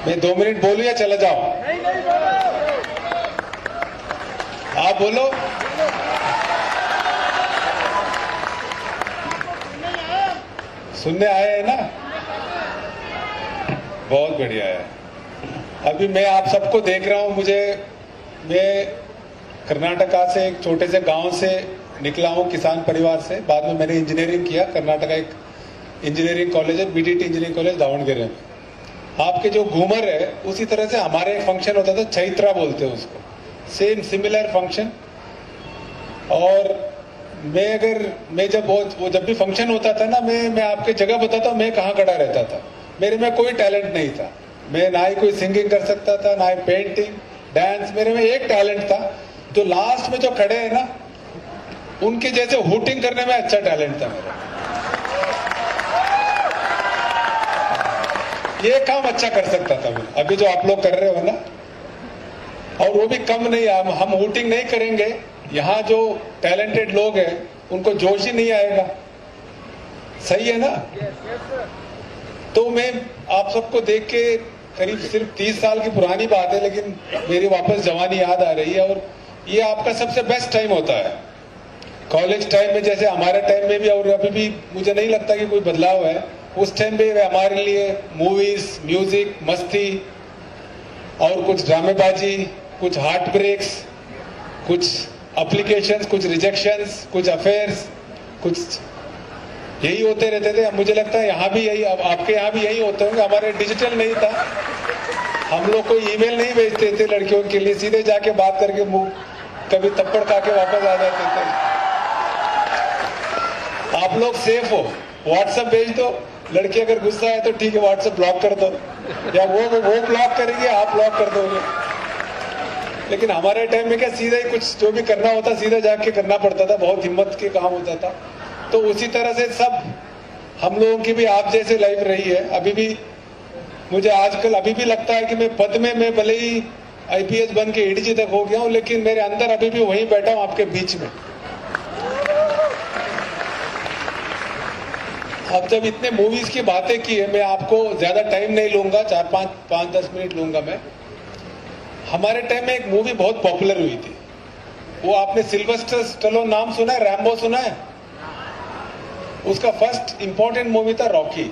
मैं 2 मिनट बोलूं या चला जाओ? आप बोलो। सुनने आए हैं ना? बहुत बढ़िया है। अभी मैं आप सबको देख रहा हूं। मैं कर्नाटका से एक छोटे से गांव से निकला हूं, किसान परिवार से। बाद में मैंने इंजीनियरिंग किया। कर्नाटका एक इंजीनियरिंग कॉलेज है, बीडीटी इंजीनियरिंग कॉलेज दावणगेरे में। आपके जो घूमर है उसी तरह से हमारे एक फंक्शन होता था, चैत्रा बोलते हैं उसको, सेम सिमिलर फंक्शन। और मैं जब भी फंक्शन होता था ना, मैं आपके जगह बताता हूँ मैं कहाँ खड़ा रहता था। मेरे में कोई टैलेंट नहीं था। मैं ना ही कोई सिंगिंग कर सकता था, ना ही पेंटिंग, डांस। मेरे में एक टैलेंट था, जो लास्ट में जो खड़े हैं ना, उनके जैसे हुटिंग करने में अच्छा टैलेंट था मेरा। ये काम अच्छा कर सकता था मैं, अभी जो आप लोग कर रहे हो ना। और वो भी कम नहीं, हम हुटिंग नहीं करेंगे, यहाँ जो टैलेंटेड लोग हैं उनको जोश ही नहीं आएगा। सही है ना? तो मैं आप सबको देख के करीब सिर्फ 30 साल की पुरानी बात है, लेकिन मेरी वापस जवानी याद आ रही है। और ये आपका सबसे बेस्ट टाइम होता है, कॉलेज टाइम में। जैसे हमारे टाइम में भी और अभी भी मुझे नहीं लगता कि कोई बदलाव है। उस टाइम पे हमारे लिए मूवीज, म्यूजिक, मस्ती और कुछ ड्रामेबाजी, कुछ हार्ट ब्रेक्स, कुछ एप्लीकेशंस, कुछ रिजेक्शंस, कुछ अफेयर्स, कुछ यही होते रहते थे। मुझे लगता है यहाँ भी यही, आपके यहाँ भी यही होते होंगे। हमारे डिजिटल नहीं था, हम लोग कोई ईमेल नहीं भेजते थे लड़कियों के लिए, सीधे जाके बात करके मुंह कभी थप्पड़ खा के वापस आ जाते थे। आप लोग सेफ हो, व्हाट्सएप भेज दो, लड़की अगर गुस्सा है तो ठीक है व्हाट्सएप ब्लॉक कर दो, या वो ब्लॉक करेंगे, आप ब्लॉक कर दोगे। लेकिन हमारे टाइम में क्या, सीधा ही कुछ जो भी करना होता सीधा जाके करना पड़ता था, बहुत हिम्मत के काम होता था। तो उसी तरह से सब हम लोगों की भी आप जैसे लाइफ रही है। अभी भी मुझे आजकल अभी भी लगता है कि मैं पद में, मैं भले ही आईपीएस बन के एडीजी तक हो गया हूं, लेकिन मेरे अंदर अभी भी वहीं बैठा हूं आपके बीच में। अब जब इतने मूवीज की बातें की है, मैं आपको ज्यादा टाइम नहीं लूंगा, 5-10 मिनट लूंगा मैं। हमारे टाइम में एक मूवी बहुत पॉपुलर हुई थी, वो आपने सिल्वेस्टर स्टैलोन नाम सुना है? रैम्बो सुना है? उसका फर्स्ट इंपॉर्टेंट मूवी था रॉकी।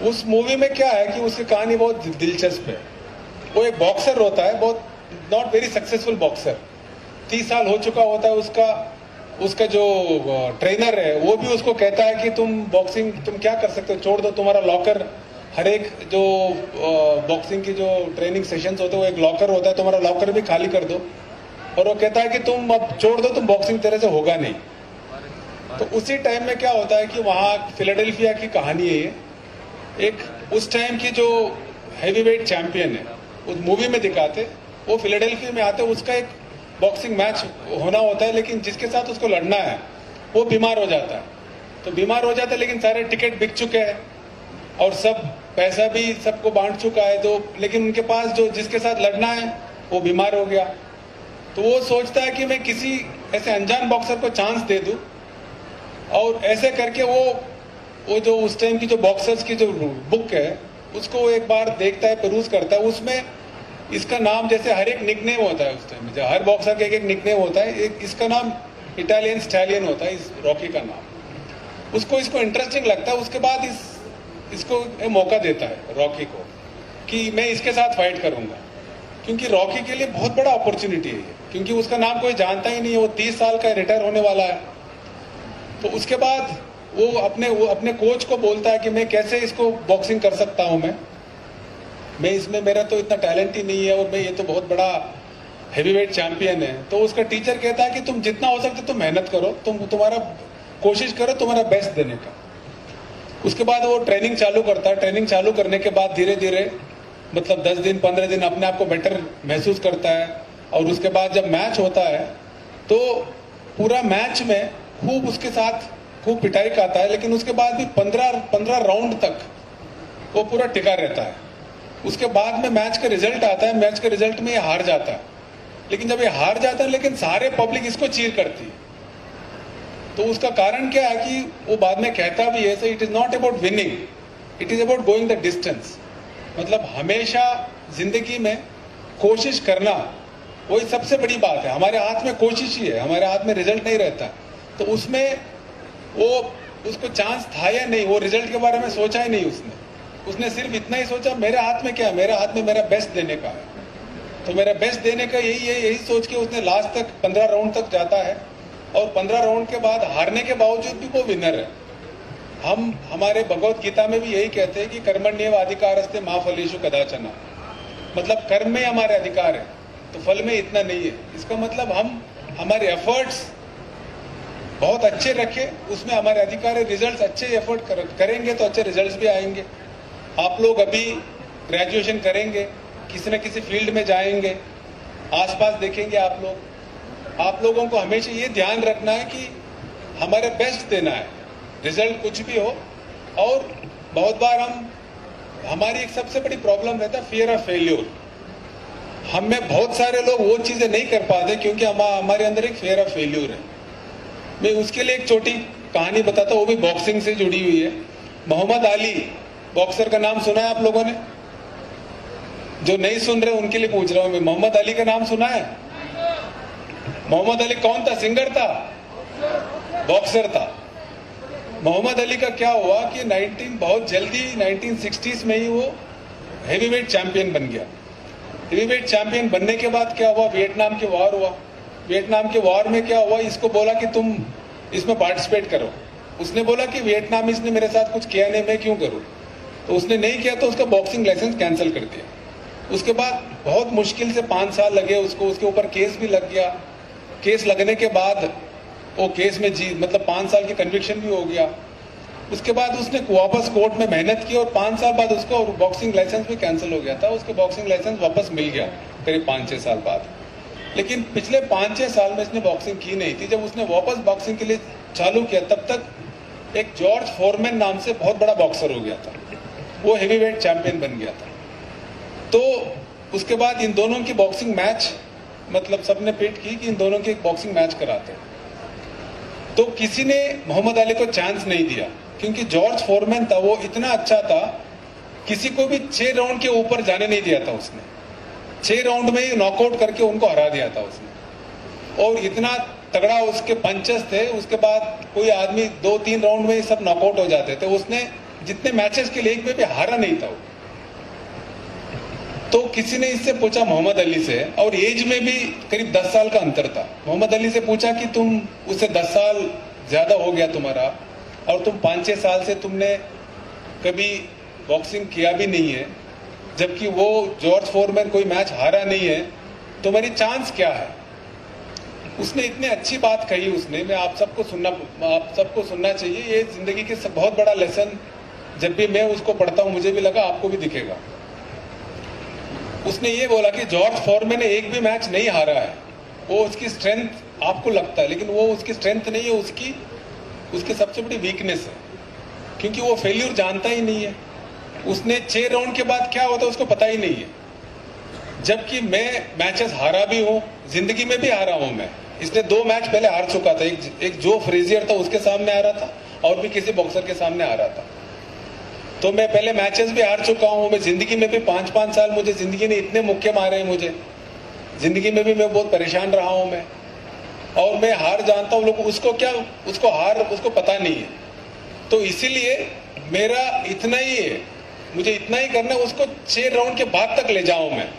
उस मूवी में क्या है कि उसकी कहानी बहुत दिलचस्प है। वो एक बॉक्सर होता है, बहुत नॉट वेरी सक्सेसफुल बॉक्सर, 30 साल हो चुका होता है। उसका जो ट्रेनर है वो भी उसको कहता है कि तुम बॉक्सिंग तुम क्या कर सकते हो, छोड़ दो, तुम्हारा लॉकर, हर एक जो बॉक्सिंग की जो ट्रेनिंग सेशंस होते हैं वो एक लॉकर होता है, तुम्हारा लॉकर भी खाली कर दो। और वो कहता है कि तुम अब छोड़ दो, तुम बॉक्सिंग तेरे से होगा नहीं। तो उसी टाइम में क्या होता है कि वहाँ फिलाडेल्फिया की कहानी है ये। एक उस टाइम की जो हैवीवेट चैंपियन है, उस मूवी में दिखाते, वो फिलाडेल्फिया में आते, उसका एक बॉक्सिंग मैच होना होता है, लेकिन जिसके साथ उसको लड़ना है वो बीमार हो जाता है। तो बीमार हो जाता है, लेकिन सारे टिकट बिक चुके हैं और सब पैसा भी सबको बांट चुका है, तो लेकिन उनके पास जो जिसके साथ लड़ना है वो बीमार हो गया। तो वो सोचता है कि मैं किसी ऐसे अनजान बॉक्सर को चांस दे दूं, और ऐसे करके वो जो उस टाइम की जो बॉक्सर्स की जो बुक है उसको वो एक बार देखता है, पेरूज करता है। उसमें इसका नाम, जैसे हर एक निकनेम होता है उस टाइम में, हर बॉक्सर का एक निकनेम होता है, इसका नाम इटालियन स्टैलियन होता है, इस रॉकी का नाम। उसको इंटरेस्टिंग लगता है। उसके बाद इसको मौका देता है रॉकी को कि मैं इसके साथ फाइट करूंगा, क्योंकि रॉकी के लिए बहुत बड़ा अपॉर्चुनिटी है ये, क्योंकि उसका नाम कोई जानता ही नहीं है। वो 30 साल का रिटायर होने वाला है। तो उसके बाद वो अपने कोच को बोलता है कि मैं कैसे इसको बॉक्सिंग कर सकता हूं, मैं इसमें, मेरा तो इतना टैलेंट ही नहीं है, और मैं, ये तो बहुत बड़ा हैवीवेट चैंपियन है। तो उसका टीचर कहता है कि तुम जितना हो सकता तुम मेहनत करो, तुम्हारा कोशिश करो तुम्हारा बेस्ट देने का। उसके बाद वो ट्रेनिंग चालू करता है। ट्रेनिंग चालू करने के बाद धीरे धीरे, मतलब 10 दिन 15 दिन अपने आप को बेटर महसूस करता है। और उसके बाद जब मैच होता है तो पूरा मैच में खूब उसके साथ खूब पिटाई खाता है, लेकिन उसके बाद भी 15 राउंड तक वो पूरा टिका रहता है। उसके बाद में मैच का रिजल्ट आता है, मैच के रिजल्ट में ये हार जाता है। लेकिन जब ये हार जाता है, लेकिन सारे पब्लिक इसको चीर करती है। तो उसका कारण क्या है कि वो बाद में कहता भी है, it is not about winning, it is about going the distance. मतलब हमेशा जिंदगी में कोशिश करना वही सबसे बड़ी बात है। हमारे हाथ में कोशिश ही है, हमारे हाथ में रिजल्ट नहीं रहता। तो उसमें वो उसको चांस था या नहीं, वो रिजल्ट के बारे में सोचा ही नहीं उसने सिर्फ इतना ही सोचा मेरे हाथ में क्या है, मेरे हाथ में मेरा बेस्ट देने का है। तो मेरा बेस्ट देने का यही है, यही सोच के उसने लास्ट तक 15 राउंड तक जाता है और 15 राउंड के बाद हारने के बावजूद भी वो विनर है। हम हमारे भगवत गीता में भी यही कहते हैं कि कर्मण्येव अधिकारस्ते मा फलेषु कदाचन, मतलब कर्म में हमारे अधिकार है तो फल में इतना नहीं है। इसका मतलब हम हमारे एफर्ट्स बहुत अच्छे रखें, उसमें हमारे अधिकार है। रिजल्ट्स अच्छे एफर्ट करेंगे तो अच्छे रिजल्ट्स भी आएंगे। आप लोग अभी ग्रेजुएशन करेंगे, किसी न किसी फील्ड में जाएंगे, आसपास देखेंगे आप लोगों को हमेशा ये ध्यान रखना है कि हमारे बेस्ट देना है, रिजल्ट कुछ भी हो। और बहुत बार हमारी एक सबसे बड़ी प्रॉब्लम रहता है फियर ऑफ फेल्यूर। हम में बहुत सारे लोग वो चीजें नहीं कर पाते क्योंकि हमारे अंदर एक फियर ऑफ फेल्यूर है। मैं उसके लिए एक छोटी कहानी बताता हूँ, वो भी बॉक्सिंग से जुड़ी हुई है। मोहम्मद अली बॉक्सर का नाम सुना है आप लोगों ने? जो नहीं सुन रहे उनके लिए पूछ रहा हूं मैं, मोहम्मद अली का नाम सुना है? मोहम्मद अली कौन था? सिंगर था? बॉक्सर था। मोहम्मद अली का क्या हुआ कि बहुत जल्दी 1960s में ही वो हेवीवेट चैंपियन बन गया। हेवीवेट चैंपियन बनने के बाद क्या हुआ, वियतनाम के वॉर हुआ। वियतनाम के वॉर में क्या हुआ, इसको बोला कि तुम इसमें पार्टिसिपेट करो। उसने बोला कि वियतनामीज ने मेरे साथ कुछ किया नहीं, मैं क्यों करूं? तो उसने नहीं किया तो उसका बॉक्सिंग लाइसेंस कैंसिल कर दिया। उसके बाद बहुत मुश्किल से 5 साल लगे उसको, उसके ऊपर केस भी लग गया। केस लगने के बाद वो केस में मतलब 5 साल की कन्विक्शन भी हो गया। उसके बाद उसने वापस कोर्ट में मेहनत की और 5 साल बाद उसको बॉक्सिंग लाइसेंस भी कैंसिल हो गया था। उसके बॉक्सिंग लाइसेंस वापस मिल गया करीब 5-6 साल बाद। लेकिन पिछले 5-6 साल में इसने बॉक्सिंग की नहीं थी। जब उसने वापस बॉक्सिंग के लिए चालू किया तब तक एक जॉर्ज फोरमैन नाम से बहुत बड़ा बॉक्सर हो गया था, वो हेवीवेट चैंपियन बन गया था। तो उसके बाद इन दोनों की बॉक्सिंग मैच, मतलब सबने पेट की कि इन दोनों की एक बॉक्सिंग मैच कराते। तो किसी ने मोहम्मद अली को चांस नहीं दिया क्योंकि जॉर्ज फोरमैन था, वो इतना अच्छा था, किसी को भी 6 राउंड के ऊपर जाने नहीं दिया था उसने। 6 राउंड में ही नॉकआउट करके उनको हरा दिया था उसने। और इतना तगड़ा उसके पंचेस थे, उसके बाद कोई आदमी 2-3 राउंड में ही सब नॉकआउट हो जाते थे। उसने जितने मैचेस के लिए एक में भी हारा नहीं था वो। तो किसी ने इससे पूछा मोहम्मद अली से, और एज में भी करीब 10 साल का अंतर था। मोहम्मद अली से पूछा कि तुम उससे 10 साल ज्यादा हो गया तुम्हारा और तुम 5-6 साल से तुमने कभी बॉक्सिंग किया भी नहीं है, जबकि वो जॉर्ज फोरमैन कोई मैच हारा नहीं है, तुम्हारी चांस क्या है? उसने इतनी अच्छी बात कही उसने, मैं आप सबको सुनना चाहिए। ये जिंदगी के बहुत बड़ा लेसन, जब भी मैं उसको पढ़ता हूं मुझे भी लगा आपको भी दिखेगा। उसने ये बोला कि जॉर्ज फोरमैन ने एक भी मैच नहीं हारा है। वो उसकी स्ट्रेंथ आपको लगता है, लेकिन वो उसकी स्ट्रेंथ नहीं है, उसकी सबसे बड़ी वीकनेस है, क्योंकि वो फेल्यूर जानता ही नहीं है। उसने 6 राउंड के बाद क्या होता है उसको पता ही नहीं है, जबकि मैं मैचेस हारा भी हूं, जिंदगी में भी हारा हूं मैं। इसने 2 मैच पहले हार चुका था, एक जो फ्रेजियर था उसके सामने हारा था और भी किसी बॉक्सर के सामने हारा था। तो मैं पहले मैचेस भी हार चुका हूं। मैं जिंदगी में भी 5-5 साल मुझे जिंदगी ने इतने मुक्के मारे हैं, मुझे जिंदगी में भी मैं बहुत परेशान रहा हूं मैं, और मैं हार जानता हूं। लोग उसको पता नहीं है। तो इसीलिए मेरा इतना ही है, मुझे इतना ही करना है, उसको 6 राउंड के बाद तक ले जाऊं मैं।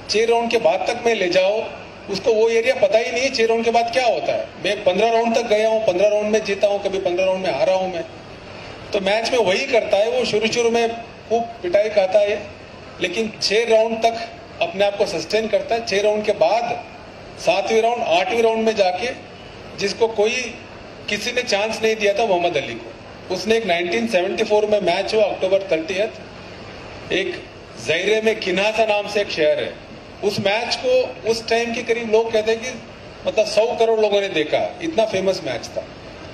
6 राउंड के बाद तक मैं ले जाऊं उसको। वो एरिया पता ही नहीं है 6 राउंड के बाद क्या होता है। मैं 15 राउंड तक गया हूं, 15 राउंड में जीता हूं, कभी 15 राउंड में हारा हूं मैं। तो मैच में वही करता है वो, शुरू में खूब पिटाई खाता है, लेकिन 6 राउंड तक अपने आप को सस्टेन करता है। 6 राउंड के बाद 7वें राउंड 8वें राउंड में जाके, जिसको किसी ने चांस नहीं दिया था मोहम्मद अली को, उसने एक 1974 में मैच हुआ अक्टूबर 30, एक ज़ायरे में किन्हासा नाम से एक शहर है। उस मैच को उस टाइम के करीब लोग कहते हैं कि मतलब 100 करोड़ लोगों ने देखा, इतना फेमस मैच था।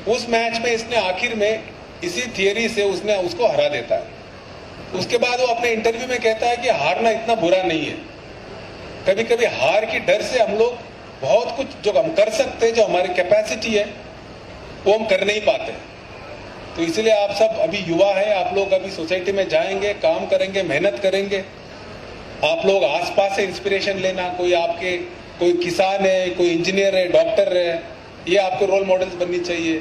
उस मैच में इसने आखिर में इसी थियरी से उसने उसको हरा देता है। उसके बाद वो अपने इंटरव्यू में कहता है कि हारना इतना बुरा नहीं है, कभी कभी हार की डर से हम लोग बहुत कुछ जो हम कर सकते हैं, जो हमारी कैपेसिटी है वो हम कर नहीं पाते। तो इसलिए आप सब अभी युवा हैं, आप लोग अभी सोसाइटी में जाएंगे, काम करेंगे, मेहनत करेंगे। आप लोग आसपास से इंस्पिरेशन लेना, कोई किसान है, कोई इंजीनियर है, डॉक्टर है, ये आपके रोल मॉडल्स बननी चाहिए।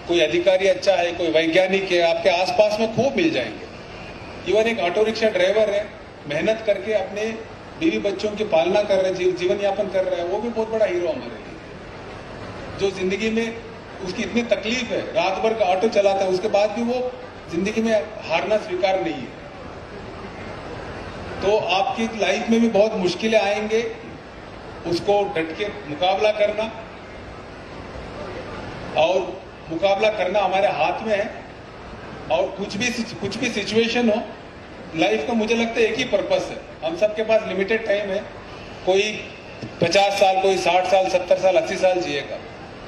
कोई अधिकारी अच्छा है, कोई वैज्ञानिक है, आपके आसपास में खूब मिल जाएंगे। इवन एक ऑटो रिक्शा ड्राइवर है, मेहनत करके अपने बीवी बच्चों की पालना कर रहे हैं, जीवन यापन कर रहा है, वो भी बहुत बड़ा हीरो हमारे लिए। जो जिंदगी में उसकी इतनी तकलीफ है, रात भर का ऑटो चलाता है, उसके बाद भी वो जिंदगी में हारना स्वीकार नहीं है। तो आपकी लाइफ में भी बहुत मुश्किलें आएंगे, उसको डट के मुकाबला करना, और मुकाबला करना हमारे हाथ में है। और कुछ भी सिचुएशन हो, लाइफ का मुझे लगता है एक ही पर्पस है। हम सबके पास लिमिटेड टाइम है, कोई 50 साल, कोई 60 साल, 70 साल, 80 साल जिएगा।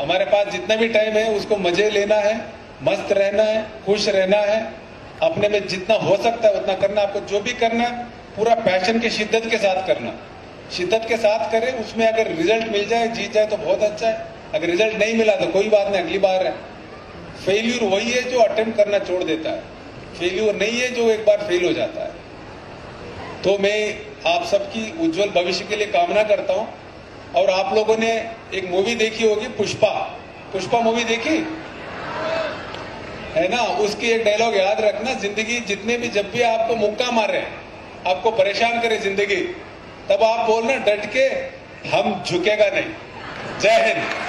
हमारे पास जितना भी टाइम है उसको मजे लेना है, मस्त रहना है, खुश रहना है, अपने में जितना हो सकता है उतना करना। आपको जो भी करना है पूरा पैशन के शिद्दत के साथ करना, शिद्दत के साथ करें। उसमें अगर रिजल्ट मिल जाए, जीत जाए तो बहुत अच्छा है, अगर रिजल्ट नहीं मिला तो कोई बात नहीं, अगली बार है। फेल्यूर वही है जो अटेम्प्ट करना छोड़ देता है, फेल्यूर नहीं है जो एक बार फेल हो जाता है। तो मैं आप सबकी उज्जवल भविष्य के लिए कामना करता हूं। और आप लोगों ने एक मूवी देखी होगी, पुष्पा मूवी देखी है ना? उसकी एक डायलॉग याद रखना, जिंदगी जितने भी जब भी आपको मुक्का मारे, आपको परेशान करे जिंदगी, तब आप बोलना डट के, हम झुकेगा नहीं। जय हिंद।